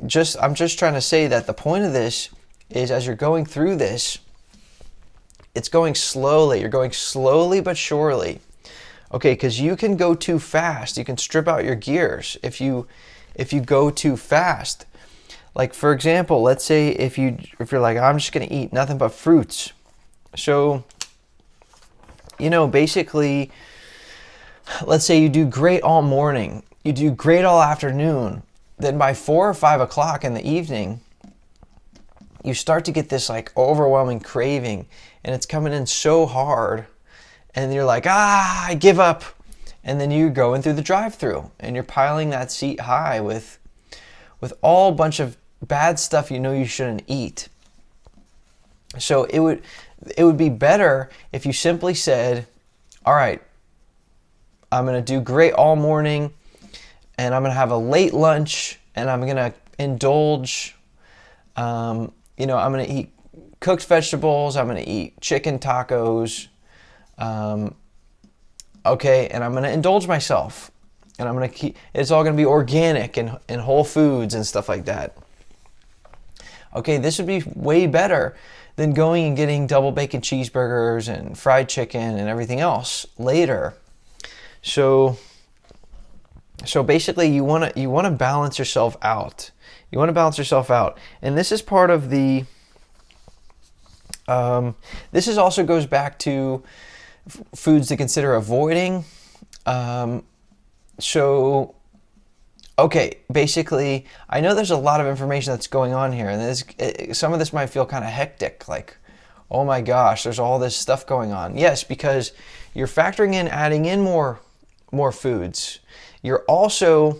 I'm just trying to say that the point of this is, as you're going through this, it's going slowly. You're going slowly but surely. Okay, because you can go too fast. You can strip out your gears if you go too fast. Like, for example, let's say if you're like, I'm just gonna eat nothing but fruits. So, basically, let's say you do great all morning, you do great all afternoon, then by 4 or 5 o'clock in the evening, you start to get this like overwhelming craving, and it's coming in so hard, and you're like, I give up. And then you're going through the drive-through and you're piling that seat high with all bunch of bad stuff you shouldn't eat. So it would be better if you simply said, all right, I'm going to do great all morning, and I'm going to have a late lunch, and I'm going to indulge. I'm going to eat cooked vegetables. I'm going to eat chicken tacos. Okay, and I'm going to indulge myself. And I'm going to it's all going to be organic and whole foods and stuff like that. Okay, this would be way better than going and getting double bacon cheeseburgers and fried chicken and everything else later. So basically you want to balance yourself out. You want to balance yourself out. And this is part of the this is also goes back to foods to consider avoiding. Okay, basically, I know there's a lot of information that's going on here, and some of this might feel kind of hectic, like, oh my gosh, there's all this stuff going on. Yes, because you're factoring in adding in more foods. You're also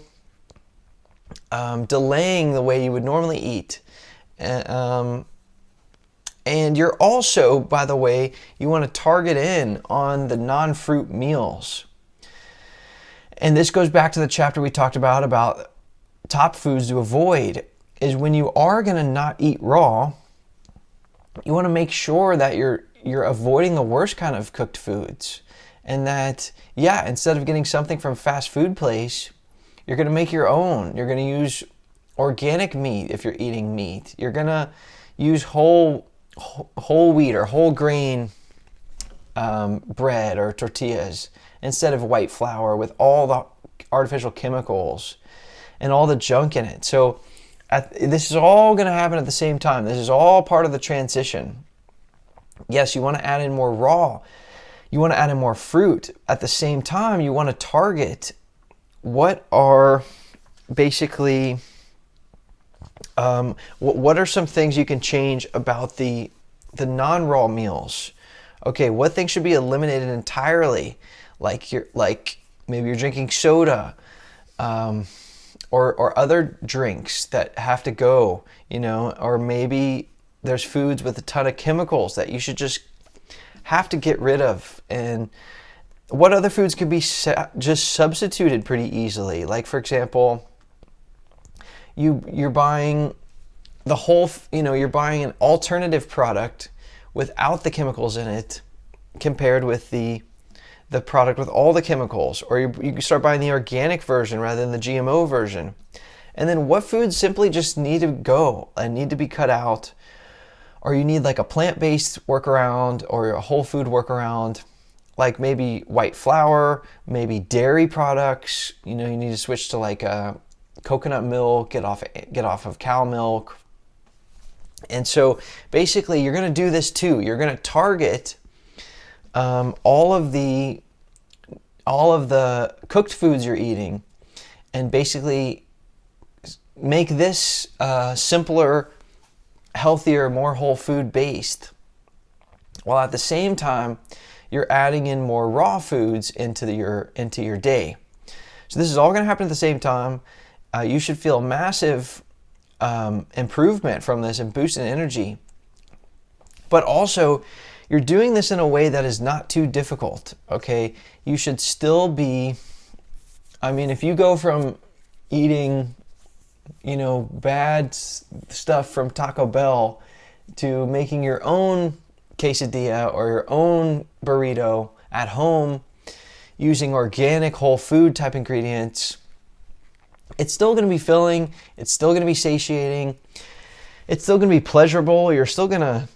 delaying the way you would normally eat. And you're also, by the way, you want to target in on the non-fruit meals. And this goes back to the chapter we talked about top foods to avoid, is when you are going to not eat raw, you want to make sure that you're avoiding the worst kind of cooked foods. And that, instead of getting something from fast food place, you're going to make your own. You're going to use organic meat if you're eating meat. You're going to use whole wheat or whole grain bread or tortillas instead of white flour with all the artificial chemicals and all the junk in it. So this is all going to happen at the same time. This is all part of the transition. Yes, you want to add in more raw. You want to add in more fruit. At the same time, you want to target what are basically what are some things you can change about the non-raw meals. Okay, what things should be eliminated entirely? Like maybe you're drinking soda, or other drinks that have to go, or maybe there's foods with a ton of chemicals that you should just have to get rid of. And what other foods can be just substituted pretty easily? Like, for example, you're buying you're buying an alternative product without the chemicals in it compared with the product with all the chemicals, or you can start buying the organic version rather than the GMO version. And then what foods simply just need to go and need to be cut out, or you need like a plant-based workaround or a whole food workaround, like maybe white flour, maybe dairy products. You need to switch to like coconut milk, get off of cow milk. And so basically you're going to do this too. You're going to target all of the cooked foods you're eating, and basically make this simpler, healthier, more whole food based, while at the same time you're adding in more raw foods into your day. So this is all going to happen at the same time. You should feel massive improvement from this and boost in energy, but also you're doing this in a way that is not too difficult. Okay, you should still be, if you go from eating bad stuff from Taco Bell to making your own quesadilla or your own burrito at home using organic whole food type ingredients, it's still going to be filling. It's still going to be satiating. It's still going to be pleasurable. You're still going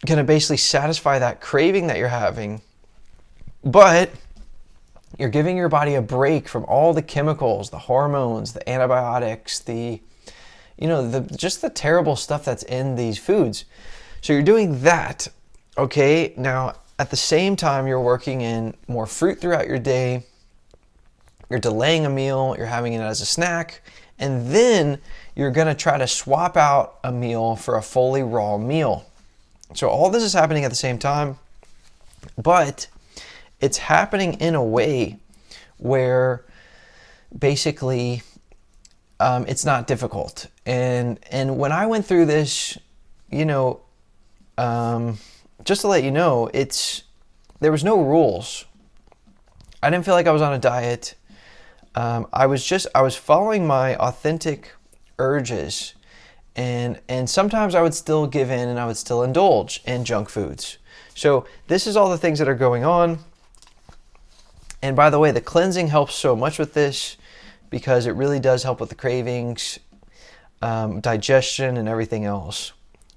to basically satisfy that craving that you're having. But you're giving your body a break from all the chemicals, the hormones, the antibiotics, just the terrible stuff that's in these foods. So you're doing that, okay? Now, at the same time, you're working in more fruit throughout your day. You're delaying a meal. You're having it as a snack. And then you're going to try to swap out a meal for a fully raw meal. So all this is happening at the same time, but it's happening in a way where basically it's not difficult. And when I went through this, just to let you know, there was no rules. I didn't feel like I was on a diet. I was following my authentic urges, and sometimes I would still give in and I would still indulge in junk foods. So this is all the things that are going on. And by the way, the cleansing helps so much with this because it really does help with the cravings, digestion, and everything else.